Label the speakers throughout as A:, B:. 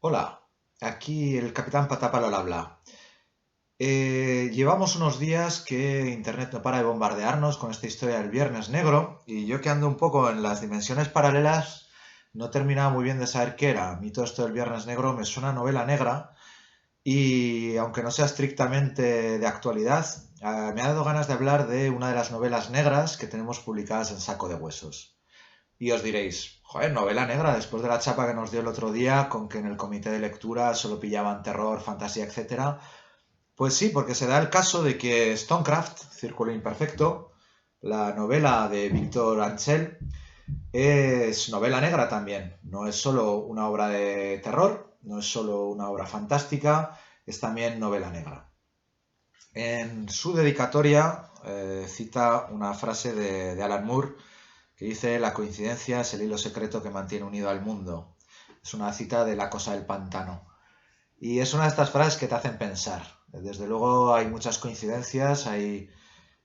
A: Hola, aquí el Capitán Patapalo al habla. Llevamos unos días que Internet no para de bombardearnos con esta historia del Viernes Negro y yo que ando un poco en las dimensiones paralelas no terminaba muy bien de saber qué era. A mí todo esto del Viernes Negro me suena a novela negra y aunque no sea estrictamente de actualidad, me ha dado ganas de hablar de una de las novelas negras que tenemos publicadas en Saco de Huesos. Y os diréis, joder, novela negra, después de la chapa que nos dio el otro día con que en el comité de lectura solo pillaban terror, fantasía, etcétera. Pues sí, porque se da el caso de que Stonecraft, Círculo Imperfecto, la novela de Víctor Ansel, es novela negra también. No es solo una obra de terror, no es solo una obra fantástica, es también novela negra. En su dedicatoria cita una frase de Alan Moore que dice: la coincidencia es el hilo secreto que mantiene unido al mundo. Es una cita de La cosa del pantano. Y es una de estas frases que te hacen pensar. Desde luego hay muchas coincidencias, hay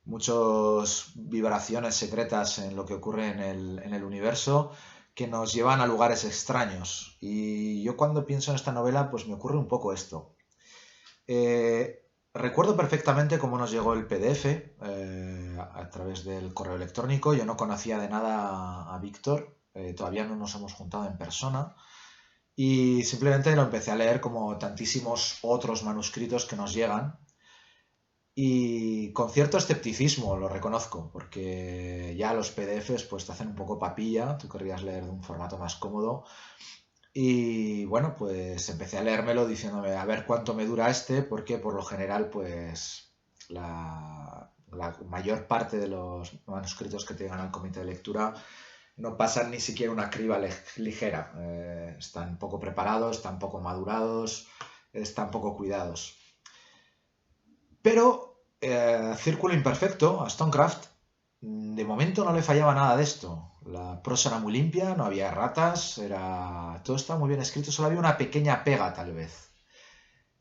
A: muchas vibraciones secretas en lo que ocurre en el universo que nos llevan a lugares extraños. Y yo cuando pienso en esta novela, pues me ocurre un poco esto. Recuerdo perfectamente cómo nos llegó el PDF a través del correo electrónico. Yo no conocía de nada a Víctor, todavía no nos hemos juntado en persona y simplemente lo empecé a leer como tantísimos otros manuscritos que nos llegan y con cierto escepticismo, lo reconozco, porque ya los PDFs pues te hacen un poco papilla, tú querrías leer de un formato más cómodo y bueno, pues empecé a leérmelo diciéndome a ver cuánto me dura este, porque por lo general, pues la mayor parte de los manuscritos que te llegan al comité de lectura no pasan ni siquiera una criba ligera. Están poco preparados, están poco madurados, están poco cuidados. Pero Círculo Imperfecto, a Stonecraft, de momento no le fallaba nada de esto. La prosa era muy limpia, no había ratas, todo estaba muy bien escrito, solo había una pequeña pega tal vez.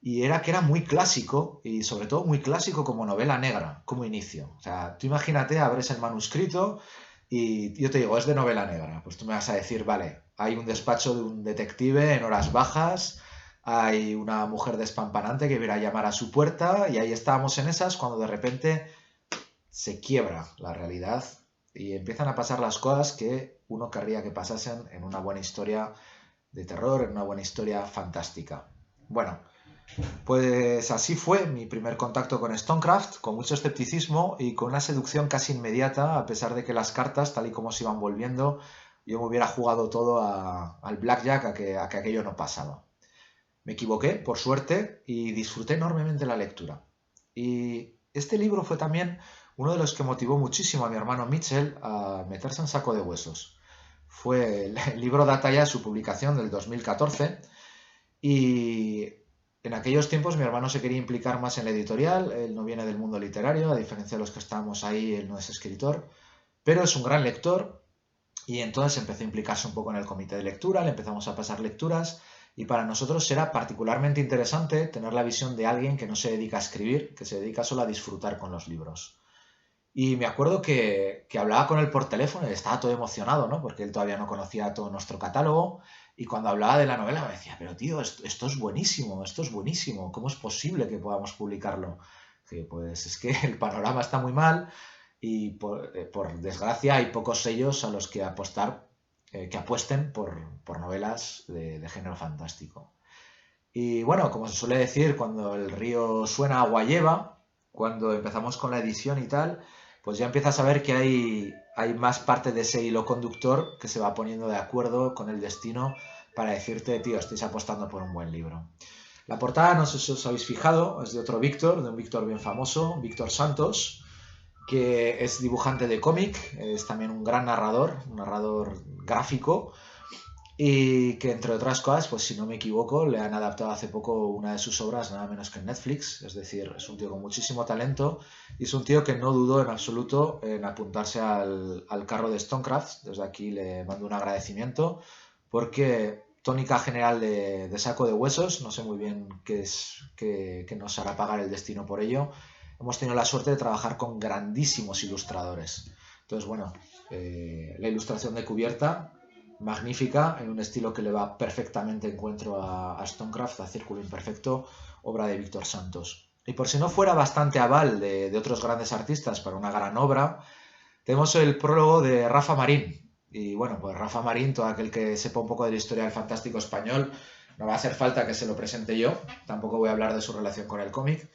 A: Y era que era muy clásico, y sobre todo muy clásico como novela negra, como inicio. O sea, tú imagínate, abres el manuscrito y yo te digo, es de novela negra. Pues tú me vas a decir, vale, hay un despacho de un detective en horas bajas, hay una mujer despampanante que viene a llamar a su puerta, y ahí estábamos en esas cuando de repente se quiebra la realidad y empiezan a pasar las cosas que uno querría que pasasen en una buena historia de terror, en una buena historia fantástica. Bueno, pues así fue mi primer contacto con Stonecraft, con mucho escepticismo y con una seducción casi inmediata, a pesar de que las cartas, tal y como se iban volviendo, yo me hubiera jugado todo al blackjack a que aquello no pasaba. Me equivoqué, por suerte, y disfruté enormemente la lectura. Y este libro fue también uno de los que motivó muchísimo a mi hermano Mitchell a meterse en Saco de Huesos. El libro data ya de su publicación del 2014 y en aquellos tiempos mi hermano se quería implicar más en la editorial. Él no viene del mundo literario, a diferencia de los que estábamos ahí, él no es escritor, pero es un gran lector y entonces empezó a implicarse un poco en el comité de lectura, le empezamos a pasar lecturas y para nosotros era particularmente interesante tener la visión de alguien que no se dedica a escribir, que se dedica solo a disfrutar con los libros. Y me acuerdo que hablaba con él por teléfono y estaba todo emocionado, ¿no? Porque él todavía no conocía todo nuestro catálogo. Y cuando hablaba de la novela me decía, pero tío, esto esto es buenísimo, ¿cómo es posible que podamos publicarlo? Dije, pues es que el panorama está muy mal y por desgracia hay pocos sellos a los que apostar, que apuesten por novelas de género fantástico. Y bueno, como se suele decir, cuando el río suena, agua lleva, cuando empezamos con la edición y tal, pues ya empiezas a ver que hay más parte de ese hilo conductor que se va poniendo de acuerdo con el destino para decirte, tío, estáis apostando por un buen libro. La portada, no sé si os habéis fijado, es de otro Víctor, de un Víctor bien famoso, Víctor Santos, que es dibujante de cómic, es también un narrador gráfico, y que entre otras cosas, pues si no me equivoco, le han adaptado hace poco una de sus obras, nada menos que en Netflix. Es decir, es un tío con muchísimo talento y es un tío que no dudó en absoluto en apuntarse al carro de Stonecraft. Desde aquí le mando un agradecimiento porque tónica general de Saco de Huesos, no sé muy bien qué nos hará pagar el destino por ello. Hemos tenido la suerte de trabajar con grandísimos ilustradores. Entonces, bueno, la ilustración de cubierta magnífica, en un estilo que le va perfectamente, encuentro, a Stonecraft, a Círculo Imperfecto, obra de Víctor Santos. Y por si no fuera bastante aval de otros grandes artistas para una gran obra, tenemos el prólogo de Rafa Marín. Y bueno, pues Rafa Marín, todo aquel que sepa un poco de la historia del fantástico español, no va a hacer falta que se lo presente yo, tampoco voy a hablar de su relación con el cómic,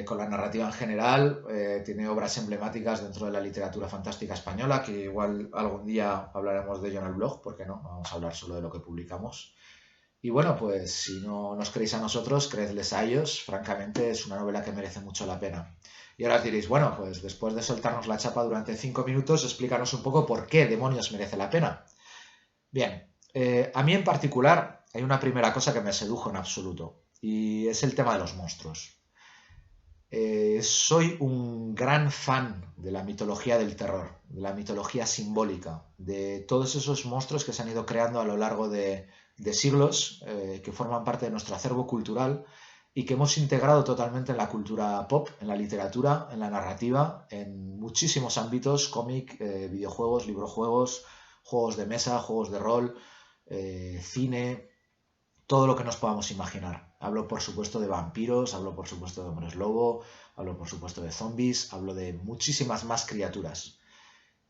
A: con la narrativa en general, tiene obras emblemáticas dentro de la literatura fantástica española, que igual algún día hablaremos de ello en el blog, ¿por qué no? Vamos a hablar solo de lo que publicamos. Y bueno, pues si no nos creéis a nosotros, creedles a ellos, francamente es una novela que merece mucho la pena. Y ahora os diréis, bueno, pues después de soltarnos la chapa durante 5 minutos, explícanos un poco por qué demonios merece la pena. Bien, a mí en particular hay una primera cosa que me sedujo en absoluto, y es el tema de los monstruos. Soy un gran fan de la mitología del terror, de la mitología simbólica, de todos esos monstruos que se han ido creando a lo largo de siglos, que forman parte de nuestro acervo cultural y que hemos integrado totalmente en la cultura pop, en la literatura, en la narrativa, en muchísimos ámbitos: cómic, videojuegos, librojuegos, juegos de mesa, juegos de rol, cine, todo lo que nos podamos imaginar. Hablo, por supuesto, de vampiros, hablo, por supuesto, de hombres lobo, hablo, por supuesto, de zombies, hablo de muchísimas más criaturas.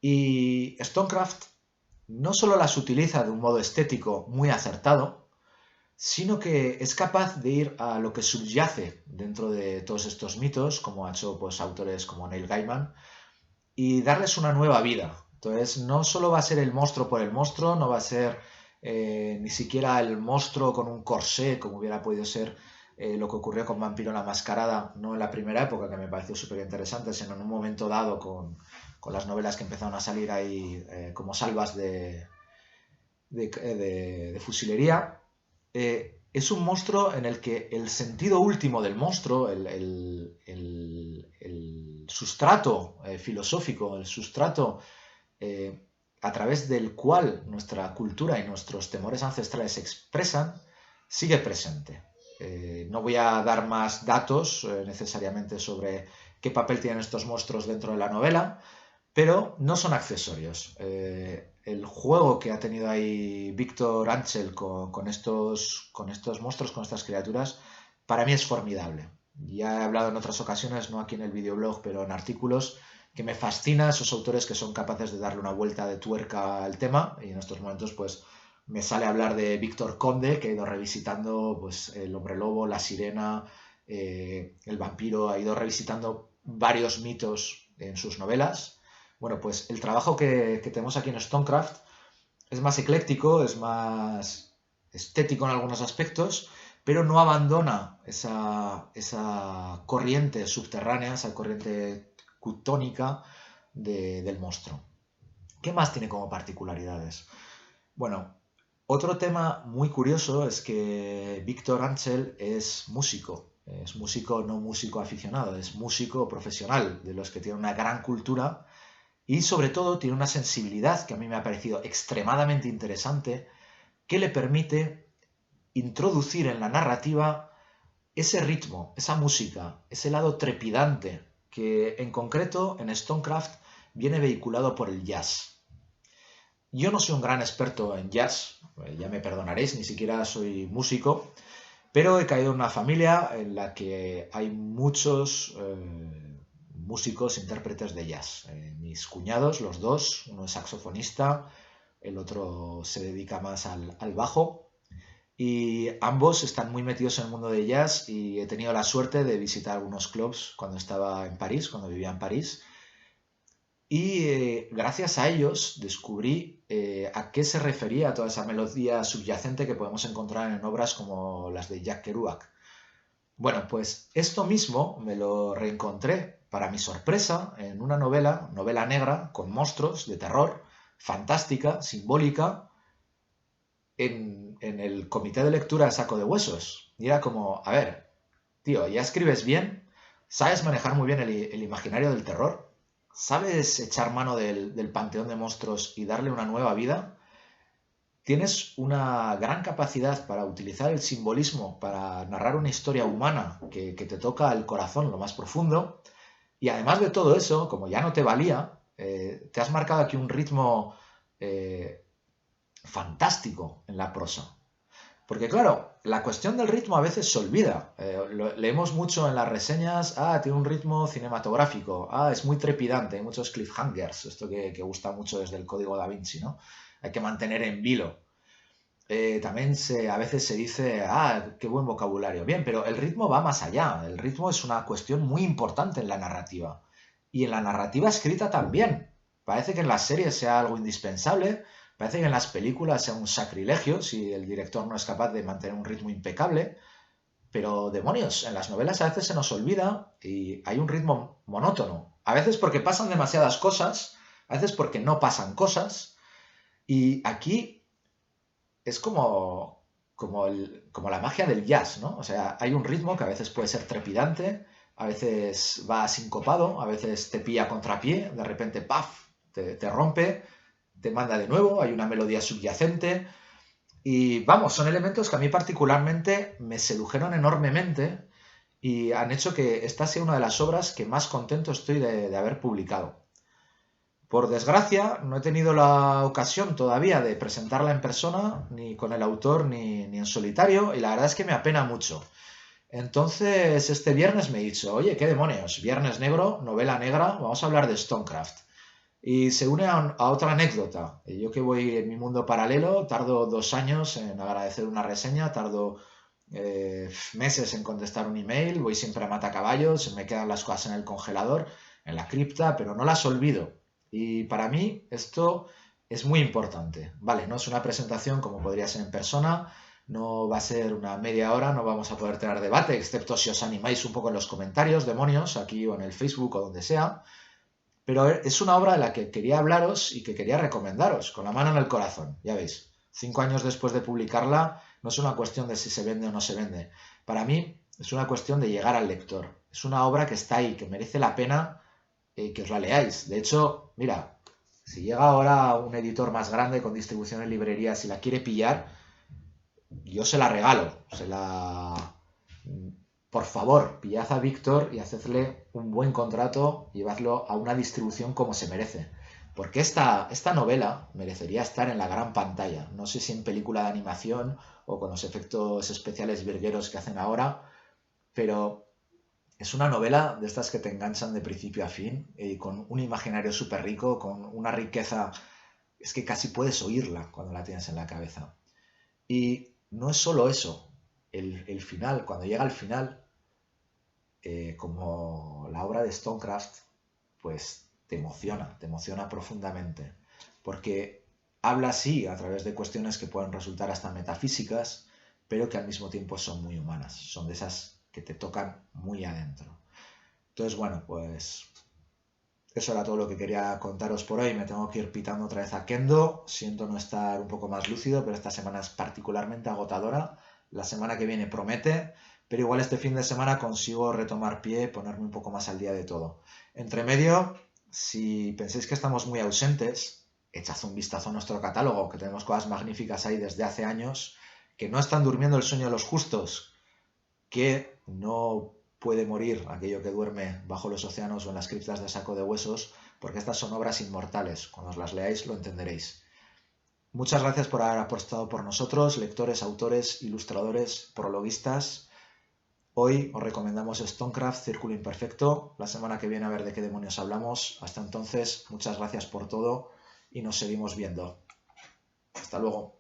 A: Y Stonecraft no solo las utiliza de un modo estético muy acertado, sino que es capaz de ir a lo que subyace dentro de todos estos mitos, como ha hecho pues autores como Neil Gaiman, y darles una nueva vida. Entonces, no solo va a ser el monstruo por el monstruo, no va a ser ni siquiera el monstruo con un corsé, como hubiera podido ser lo que ocurrió con Vampiro la Mascarada, no en la primera época, que me pareció súper interesante, sino en un momento dado con las novelas que empezaron a salir ahí como salvas de fusilería. Es un monstruo en el que el sentido último del monstruo, el sustrato filosófico, el sustrato a través del cual nuestra cultura y nuestros temores ancestrales se expresan, sigue presente. No voy a dar más datos necesariamente sobre qué papel tienen estos monstruos dentro de la novela, pero no son accesorios. El juego que ha tenido ahí Víctor Ansel con estos monstruos, con estas criaturas, para mí es formidable. Ya he hablado en otras ocasiones, no aquí en el videoblog, pero en artículos, que me fascina esos autores que son capaces de darle una vuelta de tuerca al tema, y en estos momentos pues me sale hablar de Víctor Conde, que ha ido revisitando pues el hombre lobo, la sirena, el vampiro, ha ido revisitando varios mitos en sus novelas. Bueno, pues el trabajo que tenemos aquí en Stonecraft es más ecléctico, es más estético en algunos aspectos, pero no abandona esa corriente subterránea, esa corriente cuptónica del monstruo. ¿Qué más tiene como particularidades? Bueno, otro tema muy curioso es que Víctor Ansel es músico no músico aficionado, es músico profesional, de los que tiene una gran cultura y sobre todo tiene una sensibilidad que a mí me ha parecido extremadamente interesante, que le permite introducir en la narrativa ese ritmo, esa música, ese lado trepidante, que en concreto en Stonecraft viene vehiculado por el jazz. Yo no soy un gran experto en jazz, ya me perdonaréis, ni siquiera soy músico, pero he caído en una familia en la que hay muchos músicos, intérpretes de jazz. Mis cuñados, los dos, uno es saxofonista, el otro se dedica más al bajo, y ambos están muy metidos en el mundo de jazz y he tenido la suerte de visitar algunos clubs cuando estaba en París, cuando vivía en París, y gracias a ellos descubrí a qué se refería toda esa melodía subyacente que podemos encontrar en obras como las de Jack Kerouac. Bueno, pues esto mismo me lo reencontré, para mi sorpresa, en una novela negra, con monstruos, de terror, fantástica, simbólica, en el comité de lectura de Saco de Huesos. Y era como, a ver, tío, ya escribes bien, sabes manejar muy bien el imaginario del terror, sabes echar mano del panteón de monstruos y darle una nueva vida, tienes una gran capacidad para utilizar el simbolismo para narrar una historia humana que te toca el corazón, lo más profundo, y además de todo eso, como ya no te valía, te has marcado aquí un ritmo fantástico en la prosa. Porque claro, la cuestión del ritmo a veces se olvida. Leemos mucho en las reseñas, tiene un ritmo cinematográfico, es muy trepidante, hay muchos cliffhangers, esto que gusta mucho desde el Código Da Vinci, ¿no? Hay que mantener en vilo. También a veces se dice, qué buen vocabulario. Bien, pero el ritmo va más allá. El ritmo es una cuestión muy importante en la narrativa. Y en la narrativa escrita también. Parece que en las series sea algo indispensable, parece que en las películas sea un sacrilegio si el director no es capaz de mantener un ritmo impecable, pero demonios, en las novelas a veces se nos olvida y hay un ritmo monótono. A veces porque pasan demasiadas cosas, a veces porque no pasan cosas, y aquí es como la magia del jazz, ¿no? O sea, hay un ritmo que a veces puede ser trepidante, a veces va sincopado, a veces te pilla a contrapié, de repente, ¡paf!, te rompe, te manda de nuevo, hay una melodía subyacente. Y vamos, son elementos que a mí particularmente me sedujeron enormemente y han hecho que esta sea una de las obras que más contento estoy de haber publicado. Por desgracia, no he tenido la ocasión todavía de presentarla en persona, ni con el autor, ni en solitario, y la verdad es que me apena mucho. Entonces, este viernes me he dicho, oye, qué demonios, Viernes Negro, novela negra, vamos a hablar de Stonecraft. Y se une a otra anécdota. Yo que voy en mi mundo paralelo, tardo 2 años en agradecer una reseña, tardo meses en contestar un email, voy siempre a matacaballos, me quedan las cosas en el congelador, en la cripta, pero no las olvido. Y para mí esto es muy importante. Vale, no es una presentación como podría ser en persona, no va a ser una media hora, no vamos a poder tener debate, excepto si os animáis un poco en los comentarios, demonios, aquí o en el Facebook o donde sea. Pero es una obra de la que quería hablaros y que quería recomendaros, con la mano en el corazón, ya veis. 5 años después de publicarla, no es una cuestión de si se vende o no se vende. Para mí es una cuestión de llegar al lector. Es una obra que está ahí, que merece la pena que os la leáis. De hecho, mira, si llega ahora un editor más grande con distribución en librerías y la quiere pillar, yo se la regalo. Por favor, pillad a Víctor y hacedle un buen contrato y llevadlo a una distribución como se merece. Porque esta novela merecería estar en la gran pantalla. No sé si en película de animación o con los efectos especiales virgueros que hacen ahora, pero es una novela de estas que te enganchan de principio a fin, con un imaginario súper rico, con una riqueza. Es que casi puedes oírla cuando la tienes en la cabeza. Y no es solo eso. El final, cuando llega al final, como la obra de Stonecraft, pues te emociona profundamente, porque habla así a través de cuestiones que pueden resultar hasta metafísicas, pero que al mismo tiempo son muy humanas, son de esas que te tocan muy adentro. Entonces, bueno, pues eso era todo lo que quería contaros por hoy. Me tengo que ir pitando otra vez a Kendo, siento no estar un poco más lúcido, pero esta semana es particularmente agotadora. La semana que viene promete, pero igual este fin de semana consigo retomar pie, ponerme un poco más al día de todo. Entre medio, si pensáis que estamos muy ausentes, echad un vistazo a nuestro catálogo, que tenemos cosas magníficas ahí desde hace años, que no están durmiendo el sueño de los justos, que no puede morir aquello que duerme bajo los océanos o en las criptas de Saco de Huesos, porque estas son obras inmortales. Cuando os las leáis lo entenderéis. Muchas gracias por haber apostado por nosotros, lectores, autores, ilustradores, prologuistas. Hoy os recomendamos Stonecraft, Círculo Imperfecto. La semana que viene a ver de qué demonios hablamos. Hasta entonces, muchas gracias por todo y nos seguimos viendo. Hasta luego.